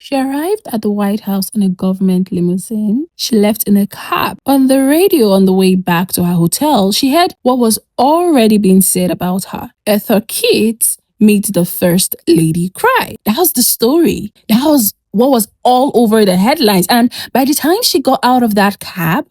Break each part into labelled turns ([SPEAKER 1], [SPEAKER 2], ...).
[SPEAKER 1] She arrived at the White House in a government limousine. She left in a cab. On the radio on the way back to her hotel, she heard what was already being said about her. Eartha Kitt made the first lady cry. That was the story. That was what was all over the headlines. And by the time she got out of that cab,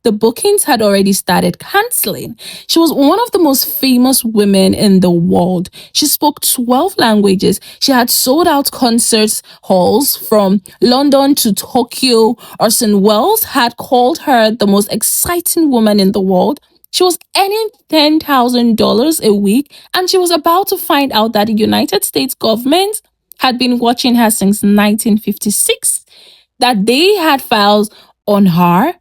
[SPEAKER 1] the bookings had already started canceling. She was one of the most famous women in the world. She spoke 12 languages. She had sold out concerts halls from London to Tokyo. Orson Welles had called her the most exciting woman in the world. She was earning $10,000 a week, and she was about to find out that the United States government had been watching her since 1956, that they had files on her,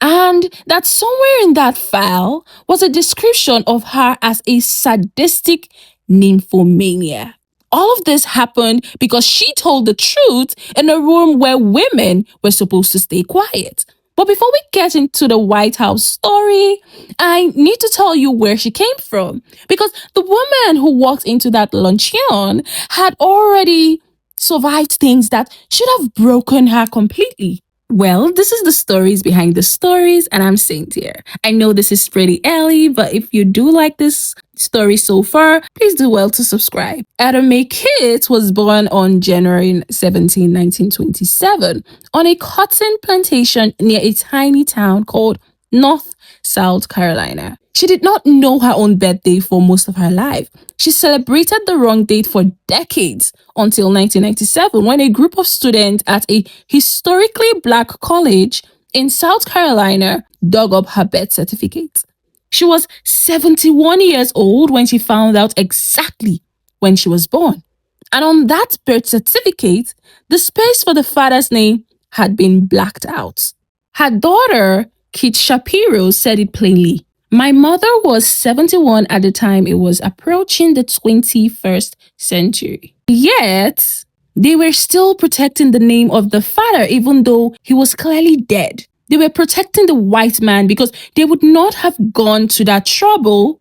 [SPEAKER 1] and that somewhere in that file was a description of her as a sadistic nymphomaniac. All of this happened because she told the truth in a room where women were supposed to stay quiet. But before we get into the White House story, I need to tell you where she came from. Because the woman who walked into that luncheon had already survived things that should have broken her completely. Well, this is the stories behind the stories, and I'm Cynthia. I know this is pretty early, but if you do like this story so far, please do well to subscribe. Eartha Kitt was born on January 17, 1927, on a cotton plantation near a tiny town called North South Carolina. She did not know her own birthday for most of her life. She celebrated the wrong date for decades until 1997, when a group of students at a historically black college in South Carolina dug up her birth certificate. She was 71 years old when she found out exactly when she was born. And on that birth certificate, the space for the father's name had been blacked out. Her daughter, Kit Shapiro, said it plainly. My mother was 71 at the time it was approaching the 21st century. Yet, they were still protecting the name of the father even though he was clearly dead. They were protecting the white man because they would not have gone to that trouble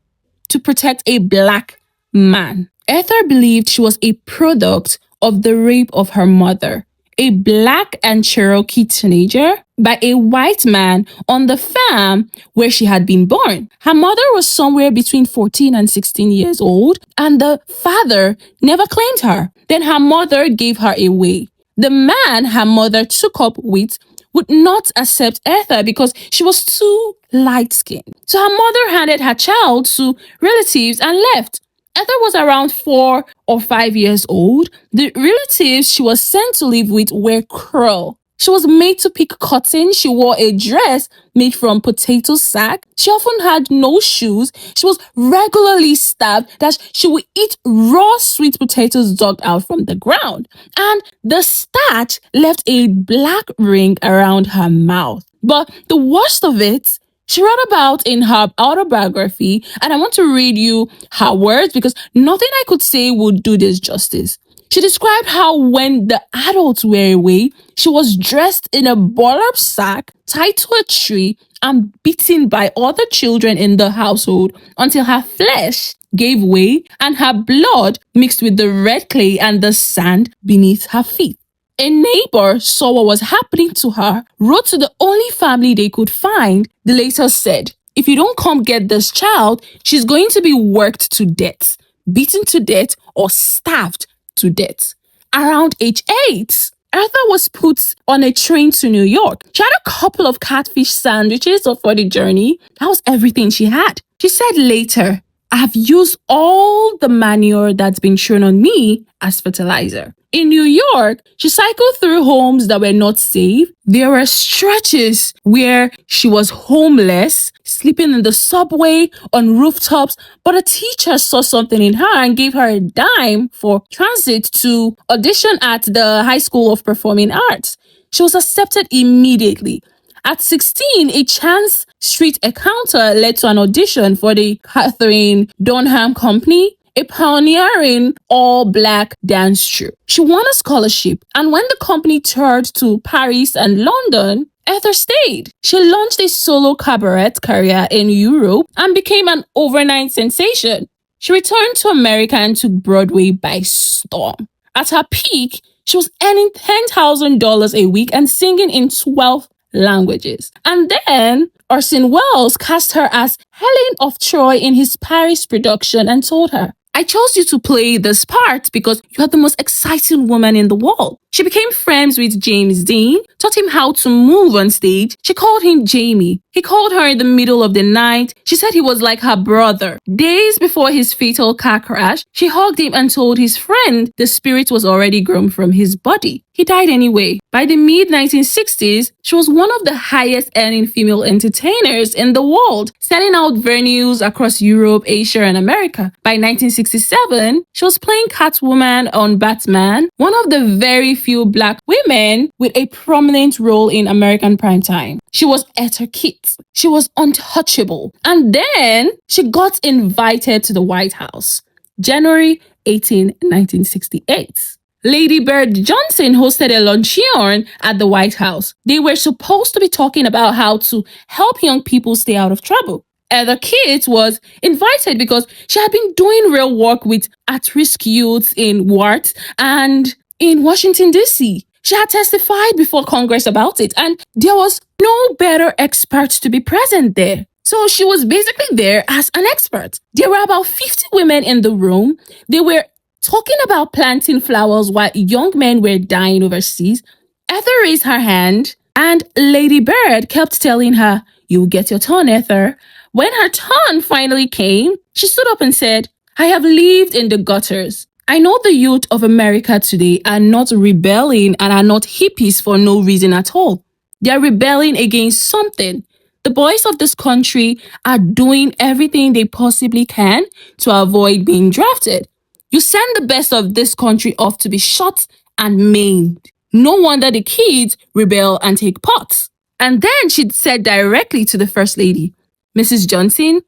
[SPEAKER 1] to protect a black man. Eartha believed she was a product of the rape of her mother, a black and Cherokee teenager, by a white man on the farm where she had been born. Her mother was somewhere between 14 and 16 years old, and the father never claimed her. Then her mother gave her away. The man her mother took up with would not accept Eartha because she was too light-skinned. So her mother handed her child to relatives and left. Eartha was around 4 or 5 years old. The relatives she was sent to live with were cruel. She was made to pick cotton. She wore a dress made from potato sack. She often had no shoes. She was regularly stabbed that she would eat raw sweet potatoes dug out from the ground. And the starch left a black ring around her mouth. But the worst of it, she wrote about in her autobiography, and I want to read you her words because nothing I could say would do this justice. She described how when the adults were away, she was dressed in a burlap sack, tied to a tree, and beaten by other children in the household until her flesh gave way and her blood mixed with the red clay and the sand beneath her feet. A neighbor saw what was happening to her, wrote to the only family they could find. The later said, if you don't come get this child, she's going to be worked to death, beaten to death, or starved to death. Around age 8, Eartha was put on a train to New York. She had a couple of catfish sandwiches for the journey. That was everything she had. She said later, I have used all the manure that's been thrown on me as fertilizer. In New York, she cycled through homes that were not safe. There were stretches where she was homeless, sleeping in the subway, on rooftops, but a teacher saw something in her and gave her a dime for transit to audition at the High School of Performing Arts. She was accepted immediately. At 16, a chance street encounter led to an audition for the Catherine Dunham Company, a pioneering all-black dance troupe. She won a scholarship, and when the company toured to Paris and London, Eartha stayed. She launched a solo cabaret career in Europe and became an overnight sensation. She returned to America and took Broadway by storm. At her peak, She was earning $10,000 a week and singing in 12 languages. And then Orson Welles cast her as Helen of Troy in his Paris production and told her, I chose you to play this part because you are the most exciting woman in the world. She became friends with James Dean, taught him how to move on stage. She called him Jamie. He called her in the middle of the night. She said he was like her brother. Days before his fatal car crash, she hugged him and told his friend the spirit was already grown from his body. He died anyway. By the mid-1960s, she was one of the highest earning female entertainers in the world, selling out venues across Europe, Asia, and America. By 1967, she was playing Catwoman on Batman, one of the very few black women with a prominent role in American primetime. She was Eartha Kitt. She was untouchable. And then she got invited to the White House. January 18, 1968. Lady Bird Johnson hosted a luncheon at the White House. They were supposed to be talking about how to help young people stay out of trouble. Eartha Kitt was invited because she had been doing real work with at-risk youths in Wart and in Washington, D.C. She had testified before Congress about it, and there was no better expert to be present there. So she was basically there as an expert. There were about 50 women in the room. They were talking about planting flowers while young men were dying overseas. Eartha raised her hand, and Lady Bird kept telling her, "You'll get your turn, Eartha." When her turn finally came, she stood up and said, "I have lived in the gutters. I know the youth of America today are not rebelling and are not hippies for no reason at all. They are rebelling against something. The boys of this country are doing everything they possibly can to avoid being drafted. You send the best of this country off to be shot and maimed. No wonder the kids rebel and take pots." And then she said directly to the First Lady, "Mrs. Johnson,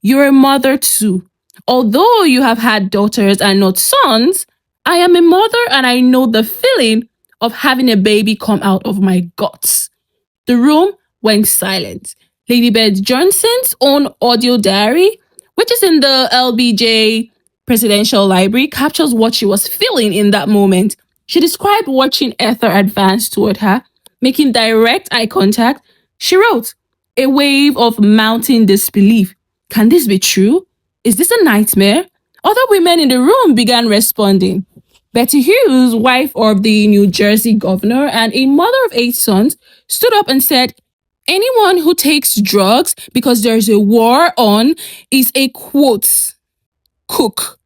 [SPEAKER 1] you're a mother too. Although you have had daughters and not sons, I am a mother and I know the feeling of having a baby come out of my guts." The room went silent. Lady Bird Johnson's own audio diary, which is in the LBJ Presidential Library, captures what she was feeling in that moment. She described watching Eartha advance toward her, making direct eye contact. She wrote, "A wave of mounting disbelief. Can this be true? Is this a nightmare?" Other women in the room began responding. Betty Hughes, wife of the New Jersey governor and a mother of 8 sons, stood up and said, "Anyone who takes drugs because there's a war on is a quote, cook."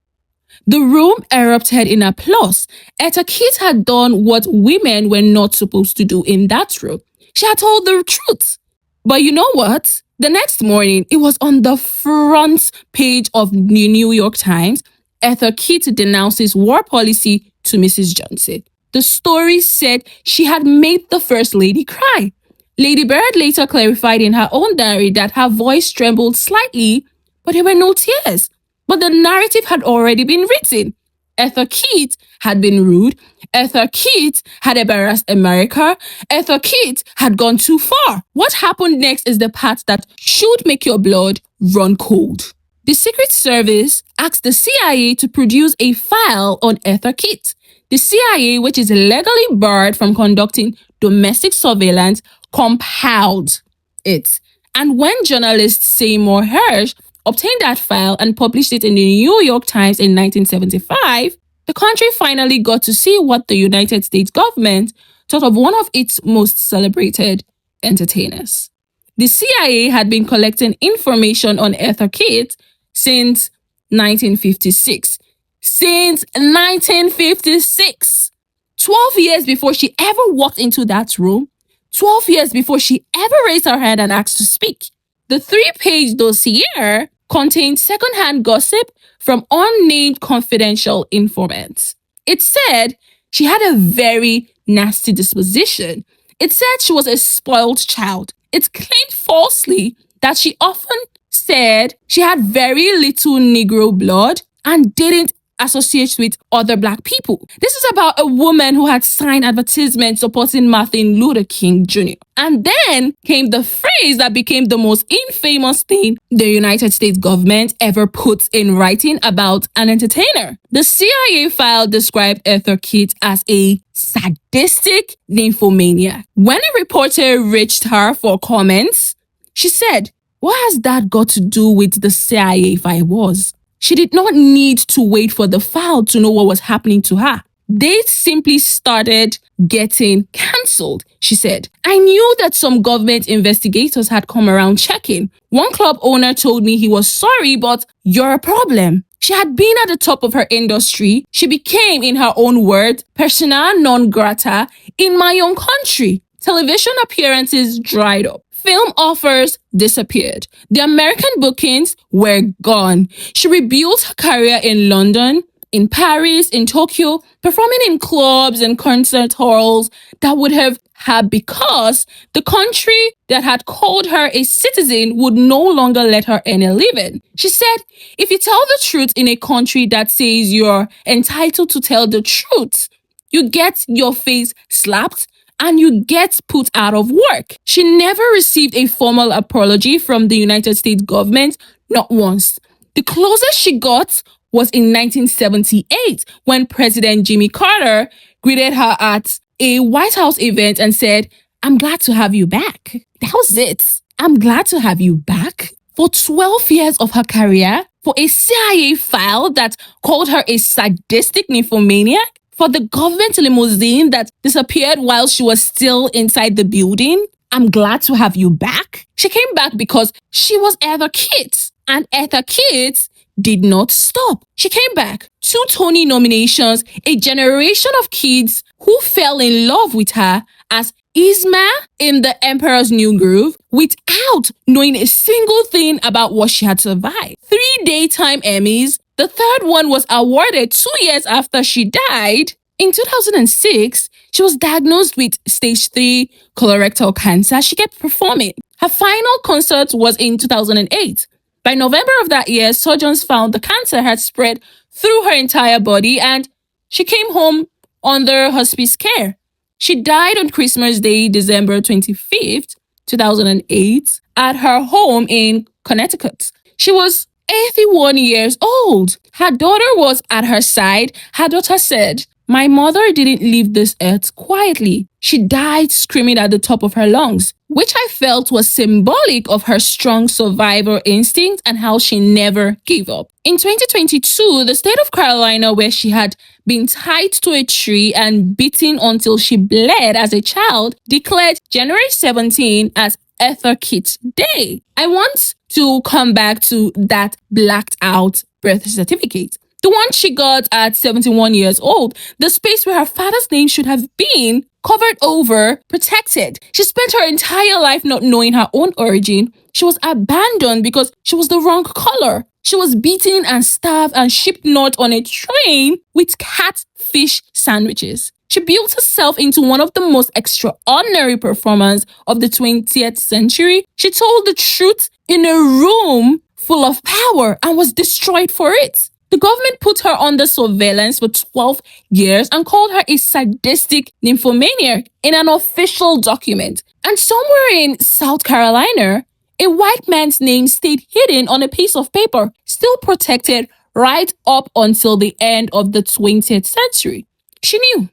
[SPEAKER 1] The room erupted in applause. Eartha Kitt had done what women were not supposed to do in that room. She had told the truth. But you know what? The next morning, it was on the front page of the New York Times. Eartha Kitt denounces war policy to Mrs. Johnson. The story said she had made the First Lady cry. Lady Bird later clarified in her own diary that her voice trembled slightly, but there were no tears. But the narrative had already been written. Eartha Kitt had been rude. Eartha Kitt had embarrassed America. Eartha Kitt had gone too far. What happened next is the part that should make your blood run cold. The Secret Service asked the CIA to produce a file on Eartha Kitt. The CIA, which is legally barred from conducting domestic surveillance, compiled it. And when journalist Seymour Hersh obtained that file and published it in the New York Times in 1975, the country finally got to see what the United States government thought of one of its most celebrated entertainers. The CIA had been collecting information on Eartha Kitt since 1956. Since 1956! 12 years before she ever walked into that room, 12 years before she ever raised her hand and asked to speak. The 3-page dossier contained secondhand gossip from unnamed confidential informants. It said she had a very nasty disposition. It said she was a spoiled child. It claimed falsely that she often said she had very little Negro blood and didn't associates with other black people. This is about a woman who had signed advertisements supporting Martin Luther King Jr. And then came the phrase that became the most infamous thing the United States government ever put in writing about an entertainer. The CIA file described Eartha Kitt as a sadistic nymphomaniac. When a reporter reached her for comments, she said, "What has that got to do with the CIA file?" She did not need to wait for the file to know what was happening to her. They simply started getting cancelled, she said. "I knew that some government investigators had come around checking. One club owner told me he was sorry, but you're a problem." She had been at the top of her industry. She became, in her own words, persona non grata in my own country. Television appearances dried up. Film offers disappeared. The American bookings were gone. She rebuilt her career in London, in Paris, in Tokyo, performing in clubs and concert halls that would have had because the country that had called her a citizen would no longer let her earn a living. She said, "If you tell the truth in a country that says you're entitled to tell the truth, you get your face slapped and you get put out of work." She never received a formal apology from the United States government, not once. The closest she got was in 1978 when President Jimmy Carter greeted her at a White House event and said, "I'm glad to have you back." That was it. "I'm glad to have you back." For 12 years of her career, for a CIA file that called her a sadistic nymphomaniac, for the government limousine that disappeared while she was still inside the building, "I'm glad to have you back." She came back because she was Eartha Kitt, and Eartha Kitt did not stop. She came back, 2 Tony nominations, a generation of kids who fell in love with her as Yzma in The Emperor's New Groove without knowing a single thing about what she had survived. 3 daytime Emmys. The third one was awarded 2 years after she died. In 2006, she was diagnosed with stage 3 colorectal cancer. She kept performing. Her final concert was in 2008. By November of that year, surgeons found the cancer had spread through her entire body and she came home under hospice care. She died on Christmas Day, December 25th, 2008, at her home in Connecticut. She was 81 years old. Her daughter was at her side. Her daughter said, "My mother didn't leave this earth quietly. She died screaming at the top of her lungs," which I felt was symbolic of her strong survivor instinct and how she never gave up. In 2022, the state of Carolina, where she had been tied to a tree and beaten until she bled as a child, declared January 17 as Eartha Kitt Day. I want to come back to that blacked out birth certificate. The one she got at 71 years old, the space where her father's name should have been covered over, protected. She spent her entire life not knowing her own origin. She was abandoned because she was the wrong color. She was beaten and starved and shipped north on a train with catfish sandwiches. She built herself into one of the most extraordinary performers of the 20th century. She told the truth in a room full of power and was destroyed for it. The government put her under surveillance for 12 years and called her a sadistic nymphomaniac in an official document. And somewhere in South Carolina, a white man's name stayed hidden on a piece of paper, still protected right up until the end of the 20th century. She knew.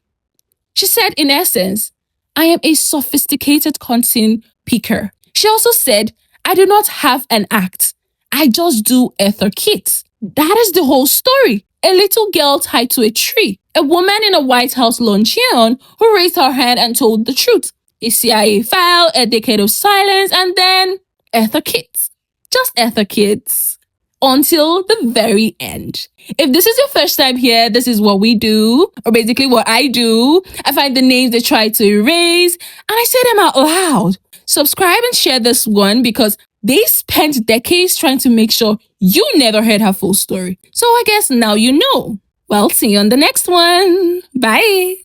[SPEAKER 1] She said, in essence, "I am a sophisticated content picker." She also said, "I do not have an act. I just do Eartha Kitt." That is the whole story. A little girl tied to a tree. A woman in a White House luncheon who raised her hand and told the truth. A CIA file, a decade of silence, and then Eartha Kitt. Just Eartha Kitt. Until the very end. If this is your first time here, this is what we do, or basically what I do. I find the names they try to erase, and I say them out loud. Subscribe and share this one because they spent decades trying to make sure you never heard her full story. So I guess now you know. Well, see you on the next one. Bye.